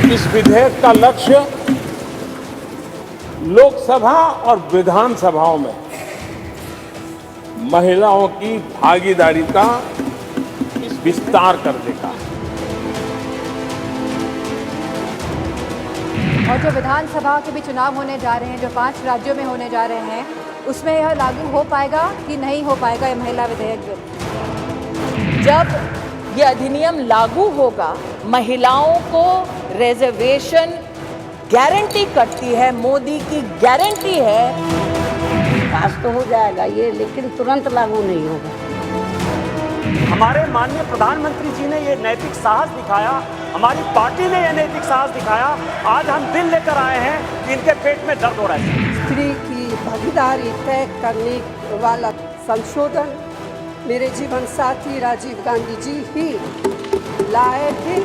इस विधेयक का लक्ष्य लोकसभा और विधानसभाओं में महिलाओं की भागीदारी का विस्तार करने का है। और जो विधानसभा के भी चुनाव होने जा रहे हैं, जो 5 राज्यों में होने जा रहे हैं, उसमें यह लागू हो पाएगा कि नहीं हो पाएगा ये महिला विधेयक बिल? जब ये अधिनियम लागू होगा, महिलाओं को रिजर्वेशन गारंटी करती है, मोदी की गारंटी है। पास तो हो जाएगा ये, लेकिन तुरंत लागू नहीं होगा। हमारे माननीय प्रधानमंत्री जी ने ये नैतिक साहस दिखाया, हमारी पार्टी ने ये नैतिक साहस दिखाया। आज हम बिल लेकर आए हैं कि इनके पेट में दर्द हो रहा है। स्त्री की भागीदारी तय करने वाला संशोधन मेरे जीवन साथी राजीव गांधी जी ही लाए थे।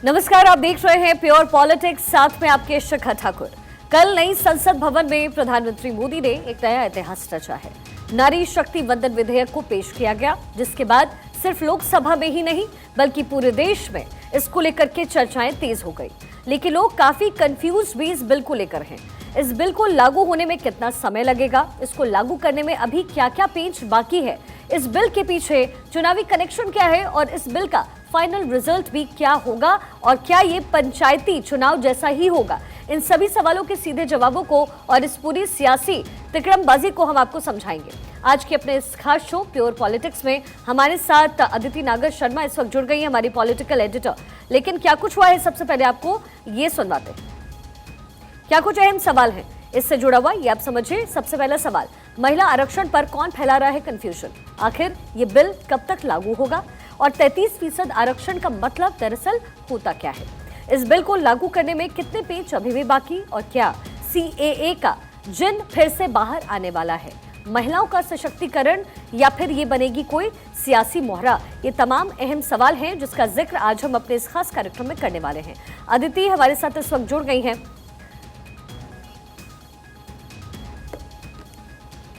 नमस्कार, आप देख रहे हैं प्योर पॉलिटिक्स, साथ में आपके शिखा ठाकुर। कल नई संसद भवन में प्रधानमंत्री मोदी ने एक नया इतिहास रचा है। नारी शक्ति वंदन विधेयक को पेश किया गया, जिसके बाद सिर्फ लोकसभा में ही नहीं बल्कि पूरे देश में इसको लेकर के चर्चाएं तेज हो गई। लेकिन लोग काफी कंफ्यूज भी इस बिल को लेकर हैं। इस बिल को लागू होने में कितना समय लगेगा, इसको लागू करने में अभी क्या क्या पेच बाकी है, इस बिल के पीछे चुनावी कनेक्शन क्या है और इस बिल का फाइनल रिजल्ट भी क्या होगा और क्या ये पंचायती चुनाव जैसा ही होगा, इन सभी सवालों के सीधे जवाबों को और इस पूरी सियासी तिकड़मबाजी को हम आपको समझाएंगे। आज के अपने इस खास शो प्योर पॉलिटिक्स में हमारे साथ अदिति नागर शर्मा इस वक्त जुड़ गई है, हमारी पॉलिटिकल एडिटर। लेकिन क्या कुछ हुआ है, सबसे पहले आपको ये सुनवाते हैं। क्या कुछ अहम सवाल है इससे जुड़ा हुआ, ये आप समझिए। सबसे पहला सवाल, महिला आरक्षण पर कौन फैला रहा है कंफ्यूजन? आखिर ये बिल कब तक लागू होगा और 33% आरक्षण का मतलब दरअसल होता क्या है? इस बिल को लागू करने में कितने पेच अभी भी बाकी और क्या CAA का जिन फिर से बाहर आने वाला है? महिलाओं का सशक्तिकरण या फिर ये बनेगी कोई सियासी मोहरा? ये तमाम अहम सवाल हैं जिसका जिक्र आज हम अपने इस खास कार्यक्रम में करने वाले हैं। अदिति हमारे साथ इस वक्त जुड़ गई हैं।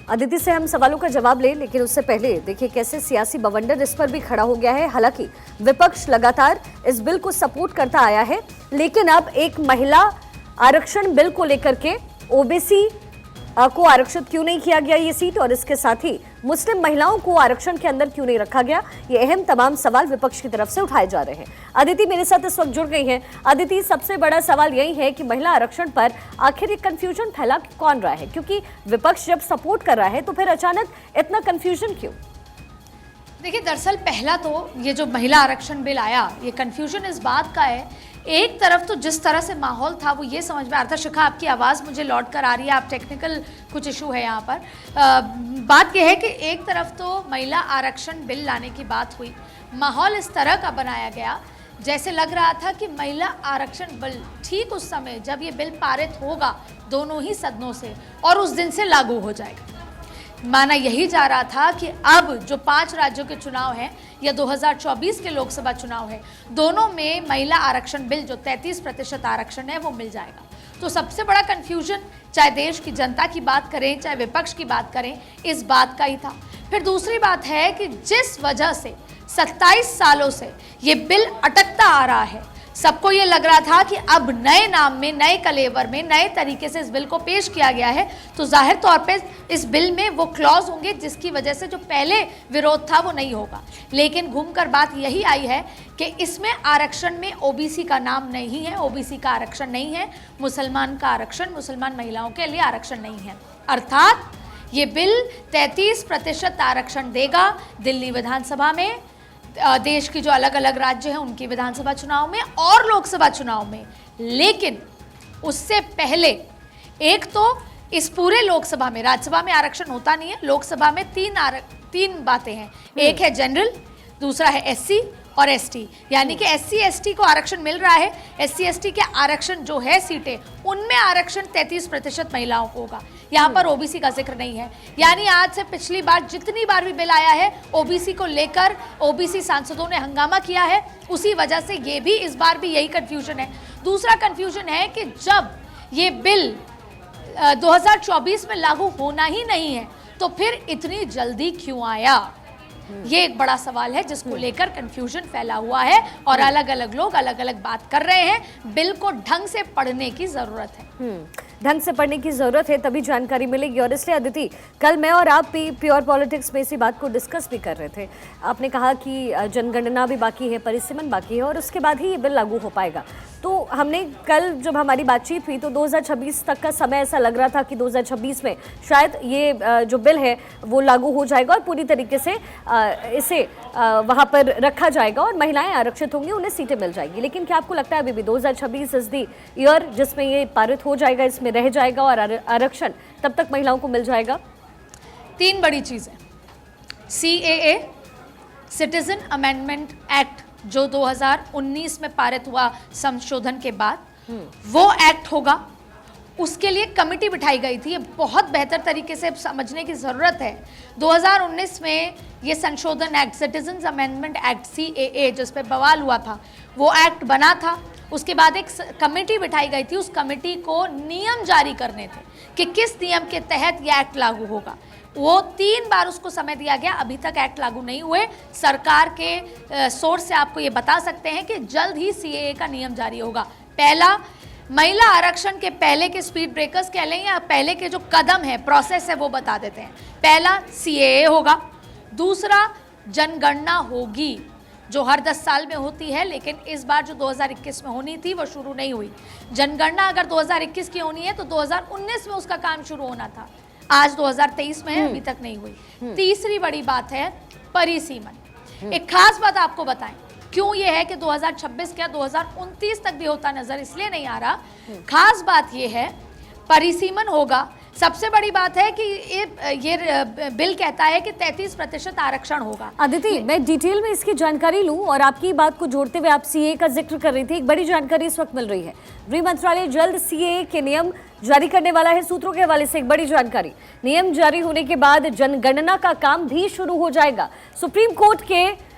अदिति से हम सवालों का जवाब लें, लेकिन उससे पहले देखिए कैसे सियासी बवंडर इस पर भी खड़ा हो गया है। हालांकि विपक्ष लगातार इस बिल को सपोर्ट करता आया है, लेकिन अब एक महिला आरक्षण बिल को लेकर के OBC को आरक्षित क्यों नहीं किया गया ये सीट, और इसके साथ ही मुस्लिम महिलाओं को आरक्षण के अंदर क्यों नहीं रखा गया, ये अहम तमाम सवाल विपक्ष की तरफ से उठाए जा रहे हैं। अदिति मेरे साथ इस वक्त जुड़ गई हैं। अदिति, सबसे बड़ा सवाल यही है कि महिला आरक्षण पर आखिर ये कंफ्यूजन फैला कौन रहा है, क्योंकि विपक्ष जब सपोर्ट कर रहा है तो फिर अचानक इतना कंफ्यूजन क्यों? देखिए, दरअसल पहला तो ये जो महिला आरक्षण बिल आया, ये कंफ्यूजन इस बात का है, एक तरफ तो जिस तरह से माहौल था वो ये समझ में आ रहा था। शिखा, आपकी आवाज़ मुझे लौट कर आ रही है, आप टेक्निकल कुछ इशू है यहाँ पर। बात यह है कि एक तरफ तो महिला आरक्षण बिल लाने की बात हुई, माहौल इस तरह का बनाया गया जैसे लग रहा था कि महिला आरक्षण बिल ठीक उस समय जब ये बिल पारित होगा दोनों ही सदनों से और उस दिन से लागू हो जाएगा। माना यही जा रहा था कि अब जो 5 राज्यों के चुनाव हैं या 2024 के लोकसभा चुनाव है, दोनों में महिला आरक्षण बिल जो 33% आरक्षण है वो मिल जाएगा। तो सबसे बड़ा कंफ्यूजन, चाहे देश की जनता की बात करें चाहे विपक्ष की बात करें, इस बात का ही था। फिर दूसरी बात है कि जिस वजह से 27 सालों से ये बिल अटकता आ रहा है, सबको ये लग रहा था कि अब नए नाम में, नए कलेवर में, नए तरीके से इस बिल को पेश किया गया है, तो जाहिर तौर पे इस बिल में वो क्लॉज होंगे जिसकी वजह से जो पहले विरोध था वो नहीं होगा। लेकिन घूमकर बात यही आई है कि इसमें आरक्षण में OBC का नाम नहीं है, OBC का आरक्षण नहीं है, मुसलमान का आरक्षण, मुसलमान महिलाओं के लिए आरक्षण नहीं है। अर्थात ये बिल 33% आरक्षण देगा दिल्ली विधानसभा में, देश की जो अलग अलग राज्य हैं उनकी विधानसभा चुनाव में और लोकसभा चुनाव में। लेकिन उससे पहले एक तो इस पूरे लोकसभा में, राज्यसभा में आरक्षण होता नहीं है, लोकसभा में तीन बातें हैं। एक है जनरल, दूसरा है SC और ST, यानी कि SC ST को आरक्षण मिल रहा है। SC ST के आरक्षण जो है सीटें, उनमें आरक्षण 33% महिलाओं को होगा। यहाँ पर OBC का जिक्र नहीं है। यानी आज से पिछली बार जितनी बार भी बिल आया है OBC को लेकर OBC सांसदों ने हंगामा किया है, उसी वजह से ये भी इस बार भी यही कन्फ्यूजन है। दूसरा कन्फ्यूजन है कि जब ये बिल 2024 में लागू होना ही नहीं है तो फिर इतनी जल्दी क्यों आया? ये एक बड़ा सवाल है जिसको लेकर कंफ्यूजन फैला हुआ है और अलग अलग लोग अलग अलग बात कर रहे हैं। बिल को ढंग से पढ़ने की जरूरत है, ढंग से पढ़ने की जरूरत है, तभी जानकारी मिलेगी। और इसलिए अदिति, कल मैं और आप भी प्योर पॉलिटिक्स में इसी बात को डिस्कस भी कर रहे थे। आपने कहा कि जनगणना भी बाकी है, परिसीमन बाकी है और उसके बाद ही ये बिल लागू हो पाएगा। तो हमने कल जब हमारी बातचीत हुई तो 2026 तक का समय ऐसा लग रहा था कि 2026 में शायद ये जो बिल है वो लागू हो जाएगा और पूरी तरीके से इसे वहाँ पर रखा जाएगा और महिलाएं आरक्षित होंगी, उन्हें सीटें मिल जाएगी। लेकिन क्या आपको लगता है अभी भी 2026 इज द ईयर जिसमें ये पारित हो जाएगा, इसमें रह जाएगा और आरक्षण तब तक महिलाओं को मिल जाएगा? 3 बड़ी चीजें, CAA, सिटीजन अमेंडमेंट एक्ट जो 2019 में पारित हुआ संशोधन के बाद, वो एक्ट होगा। उसके लिए कमेटी बिठाई गई थी। ये बहुत बेहतर तरीके से समझने की ज़रूरत है। 2019 में ये संशोधन act, citizens amendment act CAA, जिस पे बवाल हुआ था, वो एक्ट बना था। उसके बाद एक कमेटी बिठाई गई थी। उस कमेटी को नियम जारी करने थे कि किस नियम के तहत ये एक्ट लागू होगा। वो 3 बार उसको समय दिया गया, अभी तक एक्ट लागू नहीं हुए। सरकार के सोर्स से आपको ये बता सकते हैं कि जल्द ही CAA का नियम जारी होगा। पहला, महिला आरक्षण के पहले के स्पीड ब्रेकर्स कह लें या पहले के जो कदम है, प्रोसेस है, वो बता देते हैं। पहला CAA होगा। दूसरा, जनगणना होगी जो हर 10 साल में होती है, लेकिन इस बार जो 2021 में होनी थी वो शुरू नहीं हुई। जनगणना अगर 2021 की होनी है तो 2019 में उसका काम शुरू होना था। आज 2023 में है, अभी तक नहीं हुई। तीसरी बड़ी बात है परिसीमन। एक खास बात आपको बताएं, क्यों ये है कि 2026 क्या 2029 तक भी होता नजर इसलिए नहीं आ रहा। खास बात ये है, परिसीमन होगा। सबसे बड़ी बात है कि ये बिल कहता है कि 33% आरक्षण होगा। अदिति, मैं डिटेल में इसकी जानकारी लूं और आपकी बात को जोड़ते हुए आप CAA का जिक्र कर रही थी। एक बड़ी जानकारी इस वक्त मिल रही है, गृह मंत्रालय जल्द CAA के नियम जारी करने वाला है। सूत्रों के हवाले से एक बड़ी जानकारी, नियम जारी होने के बाद जनगणना का काम भी शुरू हो जाएगा। सुप्रीम कोर्ट के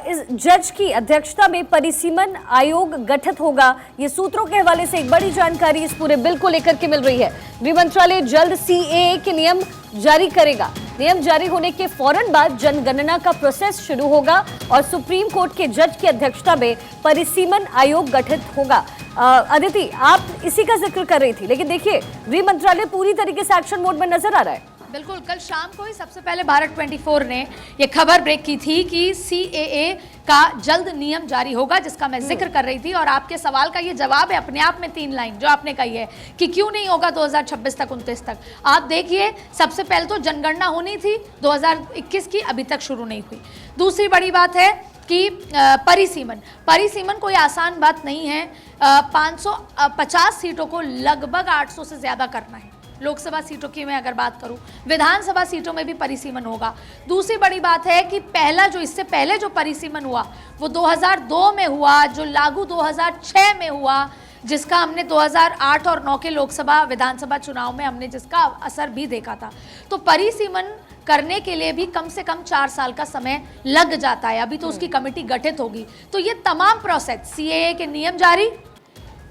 इस जज की अध्यक्षता में परिसीमन आयोग गठित होगा। ये सूत्रों के हवाले से एक बड़ी जानकारी इस पूरे बिल को लेकर के मिल रही है। गृह मंत्रालय जल्द CAA के नियम जारी करेगा। नियम जारी होने के फौरन बाद जनगणना का प्रोसेस शुरू होगा और सुप्रीम कोर्ट के जज की अध्यक्षता में परिसीमन आयोग गठित होगा। अदिति, आप इसी का जिक्र कर रही थी, लेकिन देखिए गृह मंत्रालय पूरी तरीके से एक्शन मोड में नजर आ रहा है। बिल्कुल, कल शाम को ही सबसे पहले भारत 24 ने ये खबर ब्रेक की थी कि CAA का जल्द नियम जारी होगा, जिसका मैं जिक्र कर रही थी। और आपके सवाल का ये जवाब है अपने आप में 3 लाइन जो आपने कही है कि क्यों नहीं होगा 2026 तक 29 तक। आप देखिए, सबसे पहले तो जनगणना होनी थी 2021 की, अभी तक शुरू नहीं हुई। दूसरी बड़ी बात है कि परिसीमन कोई आसान बात नहीं है। 550 सीटों को लगभग 800 से ज़्यादा करना है। लोकसभा सीटों की मैं अगर बात करूं, विधानसभा सीटों में भी परिसीमन होगा। दूसरी बड़ी बात है कि पहला जो इससे पहले जो परिसीमन हुआ वो 2002 में हुआ, जो लागू 2006 में हुआ, जिसका हमने 2008 और 9 के लोकसभा विधानसभा चुनाव में हमने जिसका असर भी देखा था। तो परिसीमन करने के लिए भी कम से कम 4 साल का समय लग जाता है। अभी तो उसकी कमेटी गठित होगी। तो ये तमाम प्रोसेस, CAA के नियम जारी,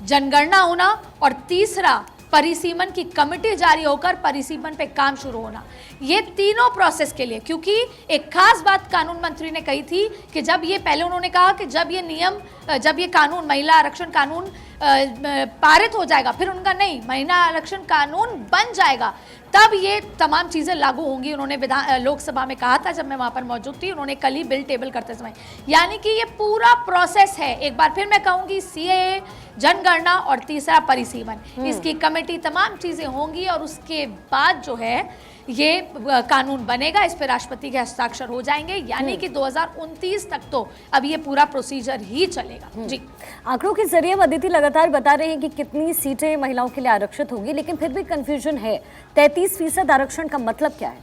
जनगणना होना और तीसरा परिसीमन की कमेटी जारी होकर परिसीमन पे काम शुरू होना, ये तीनों प्रोसेस के लिए, क्योंकि एक खास बात कानून मंत्री ने कही थी कि जब ये पहले उन्होंने कहा कि जब ये कानून, महिला आरक्षण कानून पारित हो जाएगा, फिर उनका नहीं, महिला आरक्षण कानून बन जाएगा तब ये तमाम चीज़ें लागू होंगी। उन्होंने लोकसभा में कहा था जब मैं वहाँ पर मौजूद थी, उन्होंने कल ही बिल टेबल करते समय। यानी कि ये पूरा प्रोसेस है। एक बार फिर मैं कहूँगी, CAA, जनगणना और तीसरा परिसीमन, इसकी कमेटी, तमाम चीज़ें होंगी और उसके बाद जो है ये कानून बनेगा, इस पर राष्ट्रपति के हस्ताक्षर हो जाएंगे। यानी कि 2029 तक तो अब ये पूरा प्रोसीजर ही चलेगा। जी, आंकड़ों के जरिए अदिति लगातार बता रहे हैं कि कितनी सीटें महिलाओं के लिए आरक्षित होगी, लेकिन फिर भी कंफ्यूजन है। 33% आरक्षण का मतलब क्या है?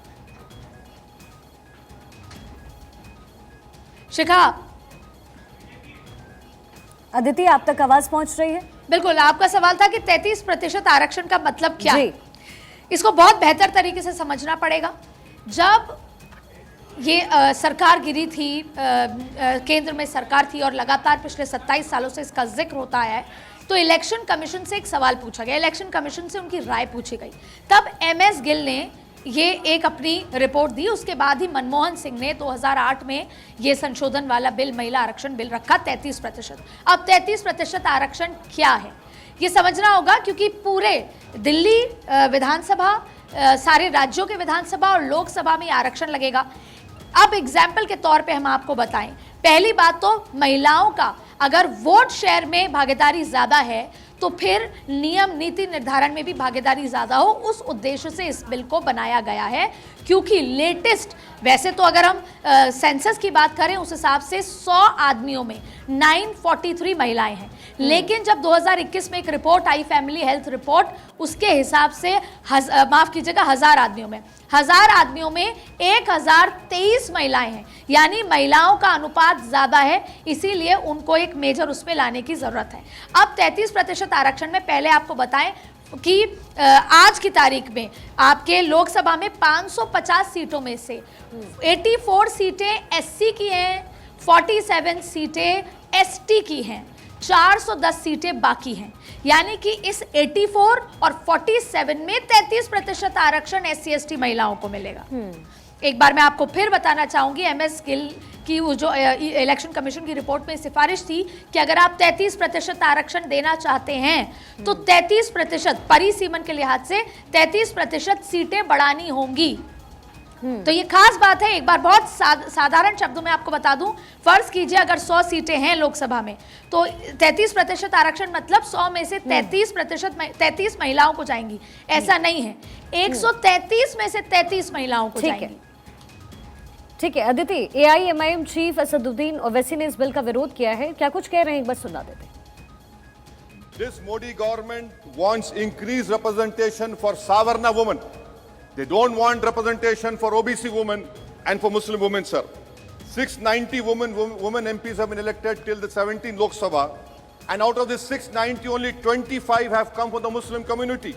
शिखा, अदिति, आप तक आवाज पहुंच रही है? बिल्कुल, आपका सवाल था कि 33% आरक्षण का मतलब क्या है। इसको बहुत बेहतर तरीके से समझना पड़ेगा। जब ये सरकार गिरी थी, केंद्र में सरकार थी और लगातार पिछले 27 सालों से इसका जिक्र होता है तो इलेक्शन कमीशन से एक सवाल पूछा गया, इलेक्शन कमीशन से उनकी राय पूछी गई, तब MS गिल ने ये एक अपनी रिपोर्ट दी। उसके बाद ही मनमोहन सिंह ने 2008 में ये संशोधन वाला बिल, महिला आरक्षण बिल रखा 33%। अब 33% आरक्षण क्या है ये समझना होगा, क्योंकि पूरे दिल्ली विधानसभा, सारे राज्यों के विधानसभा और लोकसभा में आरक्षण लगेगा। अब एग्जाम्पल के तौर पे हम आपको बताएं, पहली बात तो महिलाओं का अगर वोट शेयर में भागीदारी ज्यादा है तो फिर नियम नीति निर्धारण में भी भागीदारी ज्यादा हो, उस उद्देश्य से इस बिल को बनाया गया है। क्योंकि लेटेस्ट, वैसे तो अगर हम सेंसस की बात करें उस हिसाब से 100 आदमियों में 943 महिलाएं हैं, लेकिन जब 2021 में एक रिपोर्ट आई, फैमिली हेल्थ रिपोर्ट, उसके हिसाब से माफ कीजिएगा 1000 आदमियों में 1023 महिलाएं हैं, यानी महिलाओं का अनुपात ज्यादा है, इसीलिए उनको एक मेजर उसमें लाने की जरूरत है। अब 33% आरक्षण में पहले आपको बताएं कि आज की तारीख में आपके लोकसभा में 550 सीटों में से 84 सीटें SC की हैं, 47 सीटें ST की हैं, 410 सीटें बाकी हैं, यानी कि इस 84 और 47 में 33% आरक्षण SC ST महिलाओं को मिलेगा। एक बार मैं आपको फिर बताना चाहूंगी, MS गिल की वो जो इलेक्शन कमीशन की रिपोर्ट में सिफारिश थी कि अगर आप 33% आरक्षण देना चाहते हैं तो 33% परिसीमन के लिहाज से 33% सीटें बढ़ानी होंगी। तो ये खास बात है। एक बार बहुत साधारण शब्दों में आपको बता दूं, फर्ज कीजिए अगर 100 सीटें हैं लोकसभा में तो 33% आरक्षण मतलब 100 में से 33 महिलाओं को जाएंगी, ऐसा नहीं है, 133 में से 33 महिलाओं को जाएंगी। ठीक है अदिति, AIMIM चीफ असदुद्दीन ओवैसी ने इस बिल का विरोध किया है, क्या कुछ कह रहे हैं एक बार सुना देते। This Modi government wants increased representation for Savarna women. They don't want representation for OBC women and for Muslim women, sir. 690 women MPs have been elected till the 17th Lok Sabha, and out of this 690, only 25 have come from the Muslim community.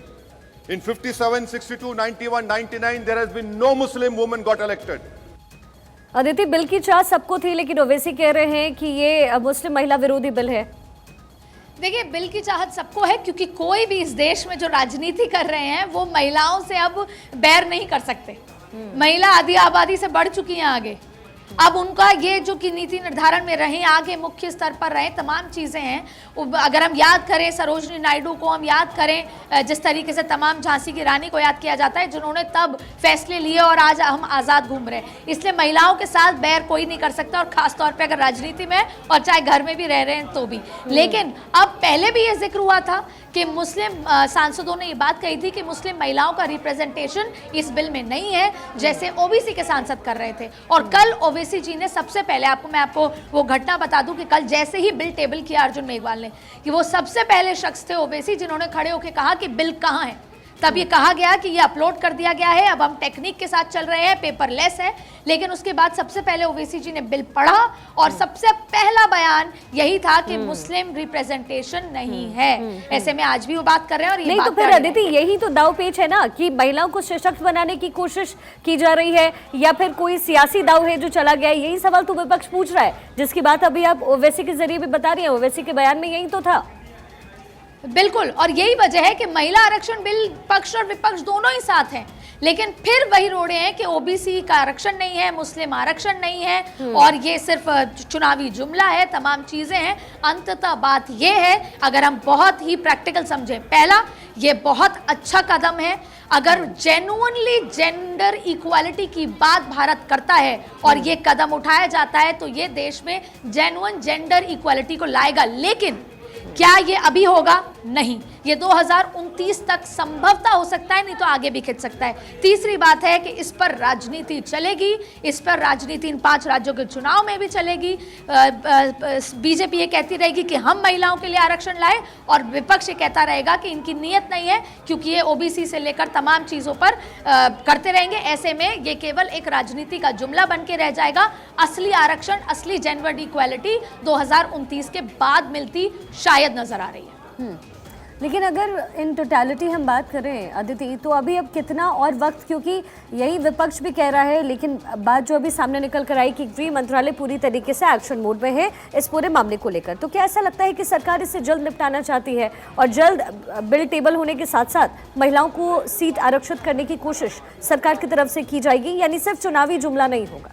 In 57, 62, 91, 99, there has been no Muslim woman got elected. Aditi, bill की चाह सबको थी, लेकिन ओवैसी कह रहे हैं कि ये मुस्लिम महिला विरोधी बिल है। देखिए, बिल की चाहत सबको है, क्योंकि कोई भी इस देश में जो राजनीति कर रहे हैं वो महिलाओं से अब बैर नहीं कर सकते। महिला आधी आबादी से बढ़ चुकी हैं आगे। अब उनका ये जो कि नीति निर्धारण में रहे, आगे मुख्य स्तर पर रहे, तमाम चीज़ें हैं। अगर हम याद करें सरोजनी नायडू को, हम याद करें जिस तरीके से तमाम झांसी की रानी को याद किया जाता है, जिन्होंने तब फैसले लिए और आज हम आज़ाद घूम रहे हैं। इसलिए महिलाओं के साथ बैर कोई नहीं कर सकता, और ख़ास तौर पे अगर राजनीति में और चाहे घर में भी रह रहे हैं तो भी। लेकिन अब पहले भी ये जिक्र हुआ था कि मुस्लिम सांसदों ने ये बात कही थी कि मुस्लिम महिलाओं का रिप्रेजेंटेशन इस बिल में नहीं है, जैसे ओबीसी के सांसद कर रहे थे। और कल ओवैसी जी ने सबसे पहले, मैं आपको वो घटना बता दूं कि कल जैसे ही बिल टेबल किया अर्जुन मेघवाल ने, कि वो सबसे पहले शख्स थे ओवैसी जिन्होंने खड़े होकर कहा कि बिल कहाँ है। तब ये कहा गया कि ये अपलोड कर दिया गया है, अब हम टेक्निक के साथ चल रहे हैं, पेपरलेस है। लेकिन उसके बाद सबसे पहले ओवैसी जी ने बिल पढ़ा और सबसे पहला बयान यही था कि मुस्लिम रिप्रेजेंटेशन नहीं है। ऐसे में आज भी वो बात कर रहे हैं। और ये नहीं तो फिर अदिति, यही तो दावपेच है ना कि महिलाओं को सशक्त बनाने की कोशिश की जा रही है, या फिर कोई सियासी दाव है जो चला गया है। यही सवाल तो विपक्ष पूछ रहा है, जिसकी बात अभी आप ओवैसी के जरिए भी बता रही है। ओवैसी के बयान में यही तो था। बिल्कुल, और यही वजह है कि महिला आरक्षण बिल पक्ष और विपक्ष दोनों ही साथ हैं, लेकिन फिर वही रोड़े हैं कि ओबीसी का आरक्षण नहीं है, मुस्लिम आरक्षण नहीं है, और ये सिर्फ चुनावी जुमला है, तमाम चीजें हैं। अंततः बात ये है, अगर हम बहुत ही प्रैक्टिकल समझें, पहला ये बहुत अच्छा कदम है। अगर जेन्युइनली जेंडर इक्वालिटी की बात भारत करता है और ये कदम उठाया जाता है तो ये देश में जेन्युइन जेंडर इक्वालिटी को लाएगा। लेकिन क्या ये अभी होगा? नहीं, ये 2029 तक संभवतः हो सकता है, नहीं तो आगे भी खिंच सकता है। तीसरी बात है कि इस पर राजनीति चलेगी, इस पर राजनीति इन 5 राज्यों के चुनाव में भी चलेगी। बीजेपी ये कहती रहेगी कि हम महिलाओं के लिए आरक्षण लाए, और विपक्ष ये कहता रहेगा कि इनकी नीयत नहीं है, क्योंकि ये ओबीसी से लेकर तमाम चीज़ों पर करते रहेंगे। ऐसे में ये केवल एक राजनीति का जुमला बन के रह जाएगा। असली आरक्षण, असली जेंडर इक्वालिटी 2029 के बाद मिलती शायद नजर आ रही है। लेकिन अगर इन टोटलिटी हम बात करें अदिति, तो अभी अब कितना और वक्त, क्योंकि यही विपक्ष भी कह रहा है, लेकिन बात जो अभी सामने निकल कर आई कि गृह मंत्रालय पूरी तरीके से एक्शन मोड में है इस पूरे मामले को लेकर, तो क्या ऐसा लगता है कि सरकार इसे जल्द निपटाना चाहती है और जल्द बिल टेबल होने के साथ साथ महिलाओं को सीट आरक्षित करने की कोशिश सरकार की तरफ से की जाएगी, यानी सिर्फ चुनावी जुमला नहीं होगा?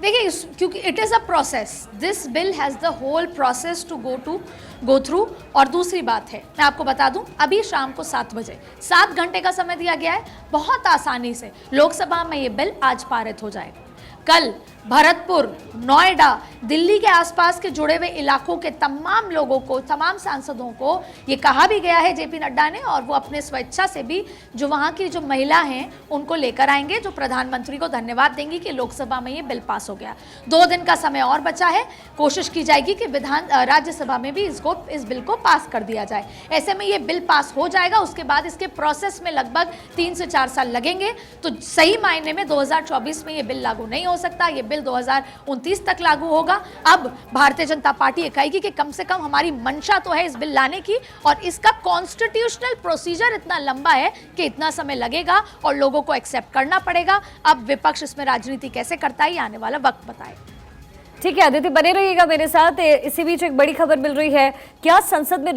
देखिए, क्योंकि it is a process, this bill has the whole process to go through. और दूसरी बात है, मैं आपको बता दूं, अभी शाम को 7 बजे 7 घंटे का समय दिया गया है, बहुत आसानी से लोकसभा में ये बिल आज पारित हो जाएगा। कल भरतपुर, नोएडा, दिल्ली के आसपास के जुड़े हुए इलाकों के तमाम लोगों को, तमाम सांसदों को ये कहा भी गया है जेपी नड्डा ने, और वो अपने स्वेच्छा से भी जो वहाँ की जो महिला हैं उनको लेकर आएंगे, जो प्रधानमंत्री को धन्यवाद देंगी कि लोकसभा में ये बिल पास हो गया। 2 दिन का समय और बचा है, कोशिश की जाएगी कि राज्यसभा में भी इस बिल को पास कर दिया जाए। ऐसे में ये बिल पास हो जाएगा, उसके बाद इसके प्रोसेस में लगभग 3 से 4 साल लगेंगे। तो सही मायने में 2024 में ये बिल लागू नहीं हो सकता, ये बिल 2029 तक लागू होगा। अब भारतीय जनता पार्टी ये कहेगी कि कम से कम हमारी मंशा तो है इस बिल लाने की, और इसका कॉन्स्टिट्यूशनल प्रोसीजर इतना लंबा है कि इतना समय लगेगा और लोगों को एक्सेप्ट करना पड़ेगा। अब विपक्ष इसमें राजनीति कैसे करता है, आने वाला वक्त बताएगा। ठीक है अदिति, बने रहिएगा मेरे साथ। इसी बीच एक बड़ी खबर मिल रही है, क्या संसद में